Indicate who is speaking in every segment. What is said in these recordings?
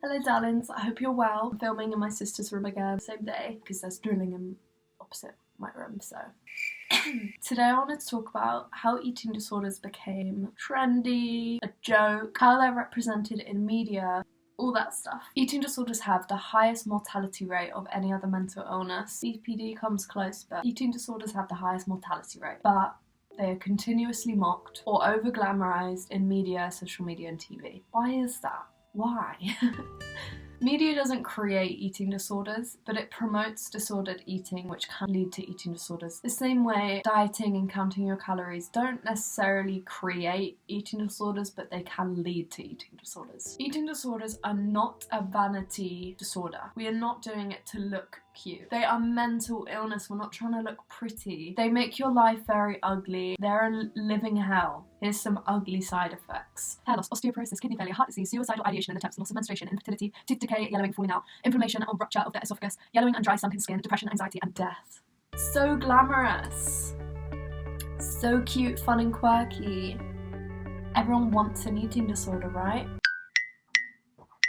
Speaker 1: Hello darlings, I hope you're well. I'm filming in my sister's room again, same day, because there's drilling in opposite my room, so. Today I wanted to talk about how eating disorders became trendy, a joke, how they're represented in media, all that stuff. Eating disorders have the highest mortality rate of any other mental illness. CPD comes close, but eating disorders have the highest mortality rate. But they are continuously mocked or over-glamorized in media, social media and TV. Why is that? Why? Media doesn't create eating disorders, but it promotes disordered eating, which can lead to eating disorders. The same way dieting and counting your calories don't necessarily create eating disorders, but they can lead to eating disorders. Eating disorders are not a vanity disorder. We are not doing it to look cute. They are mental illness. We're not trying to look pretty. They make your life very ugly. They're a living hell. Here's some ugly side effects. Hair loss, osteoporosis, kidney failure, heart disease, suicidal ideation and attempts, loss of menstruation, infertility, tooth decay, yellowing, falling out, inflammation or rupture of the esophagus, yellowing and dry sunken skin, depression, anxiety and death. So glamorous. So cute, fun and quirky. Everyone wants an eating disorder, right?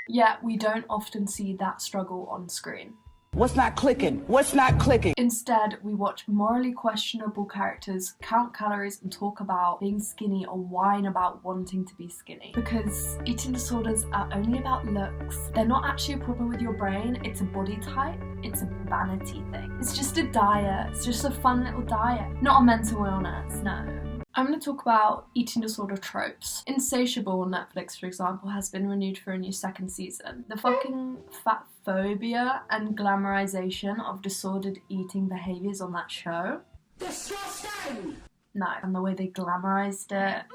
Speaker 1: Yet we don't often see that struggle on screen.
Speaker 2: What's not clicking? What's not clicking?
Speaker 1: Instead, we watch morally questionable characters count calories and talk about being skinny or whine about wanting to be skinny. Because eating disorders are only about looks. They're not actually a problem with your brain, it's a body type. It's a vanity thing. It's just a diet. It's just a fun little diet. Not a mental illness, no. I'm going to talk about eating disorder tropes. Insatiable on Netflix, for example, has been renewed for a new second season. The fucking fat phobia and glamorization of disordered eating behaviours on that show.
Speaker 2: Disgusting!
Speaker 1: No. And the way they glamorized it.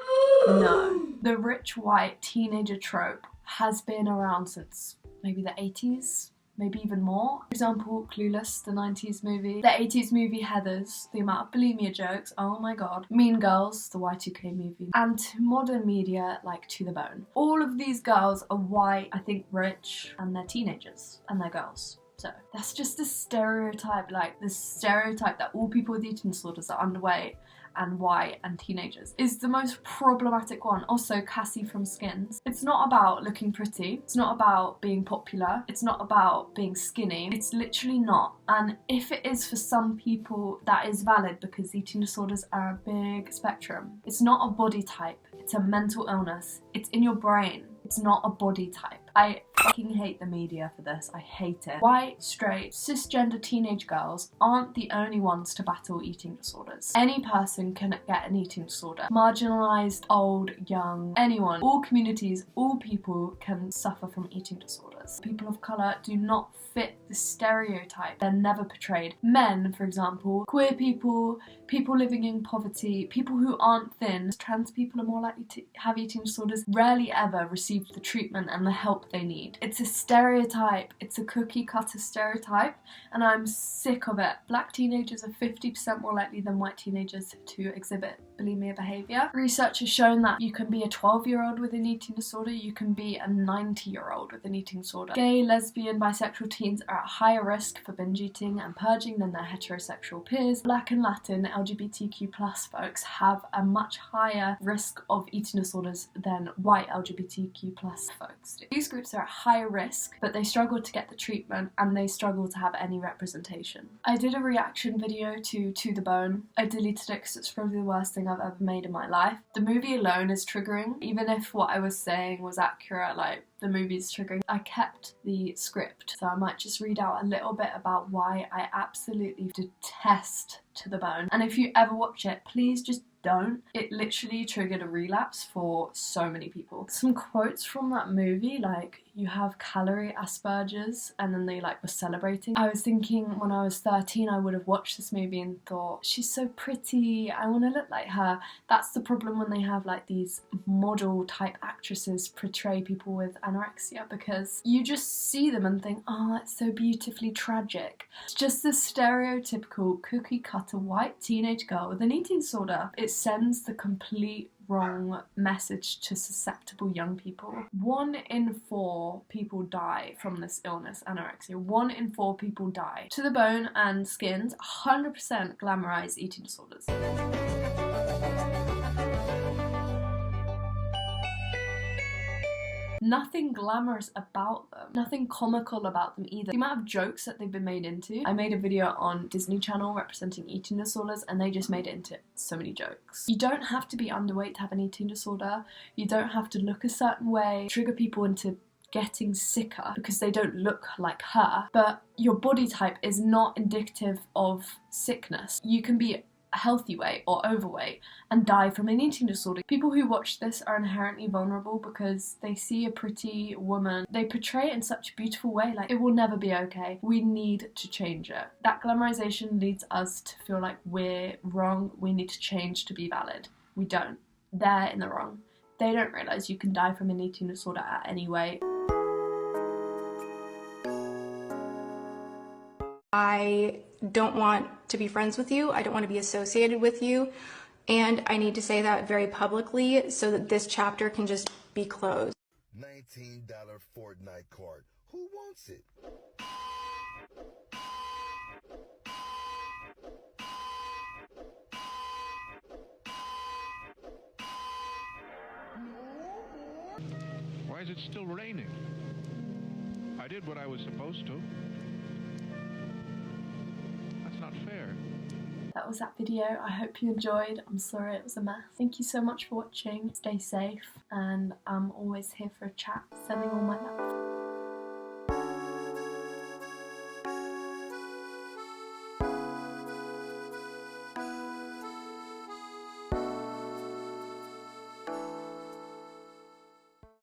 Speaker 1: No. The rich white teenager trope has been around since maybe the 80s. Maybe even more. For example, Clueless, the 90s movie. The 80s movie Heathers, the amount of bulimia jokes, oh my god. Mean Girls, the Y2K movie. And to modern media like To the Bone. All of these girls are white, I think rich, and they're teenagers. And they're girls. So that's just a stereotype, like the stereotype that all people with eating disorders are underweight and white and teenagers is the most problematic one. Also, Cassie from Skins. It's not about looking pretty. It's not about being popular. It's not about being skinny. It's literally not. And if it is for some people, that is valid because eating disorders are a big spectrum. It's not a body type. It's a mental illness. It's in your brain. It's not a body type. I fucking hate the media for this. I hate it. White, straight, cisgender teenage girls aren't the only ones to battle eating disorders. Any person can get an eating disorder. Marginalised, old, young, anyone. All communities, all people can suffer from eating disorders. People of colour do not fit the stereotype. They're never portrayed. Men, for example, queer people, people living in poverty, people who aren't thin, trans people are more likely to have eating disorders, rarely ever receive the treatment and the help they need. It's a stereotype. It's a cookie cutter stereotype and I'm sick of it. Black teenagers are 50% more likely than white teenagers to exhibit bulimia behaviour. Research has shown that you can be a 12-year-old with an eating disorder, you can be a 90-year-old with an eating disorder. Gay, lesbian, bisexual teens are at higher risk for binge eating and purging than their heterosexual peers. Black and Latin LGBTQ+ folks have a much higher risk of eating disorders than white LGBTQ+ folks do. These groups are at higher risk, but they struggle to get the treatment and they struggle to have any representation. I did a reaction video to the Bone. I deleted it because it's probably the worst thing I've ever made in my life. The movie alone is triggering. Even if what I was saying was accurate, like the movie's triggering. I kept the script, so I might just read out a little bit about why I absolutely detest To the Bone. And if you ever watch it, please just don't. It literally triggered a relapse for so many people. Some quotes from that movie, like, you have calorie Asperger's, and then they like were celebrating. I was thinking when I was 13 I would have watched this movie and thought, she's so pretty, I want to look like her. That's the problem when they have like these model type actresses portray people with anorexia, because you just see them and think, oh, that's so beautifully tragic. It's just the stereotypical cookie cutter white teenage girl with an eating disorder. It sends the complete wrong message to susceptible young people. 1 in 4 people die from this illness, anorexia. 1 in 4 people die. To the Bone and Skins 100% glamorize eating disorders. nothing glamorous about them, nothing comical about them either. The amount of jokes that they've been made into. I made a video on Disney Channel representing eating disorders, and they just made it into so many jokes. You don't have to be underweight to have an eating disorder. You don't have to look a certain way, trigger people into getting sicker because they don't look like her. But your body type is not indicative of sickness. You can be a healthy weight or overweight and die from an eating disorder. People who watch this are inherently vulnerable because they see a pretty woman. They portray it in such a beautiful way, like it will never be okay. We need to change it. That glamorization leads us to feel like we're wrong. We need to change to be valid. We don't. They're in the wrong. They don't realize you can die from an eating disorder at any weight.
Speaker 3: I don't want to be friends with you. I don't want to be associated with you. And I need to say that very publicly so that this chapter can just be closed.
Speaker 4: $19 Fortnite card. Who wants it?
Speaker 5: Why is it still raining? I did what I was supposed to. That's not fair.
Speaker 1: That was that video. I hope you enjoyed. I'm sorry it was a mess. Thank you so much for watching. Stay safe, and I'm always here for a chat. Sending all my love.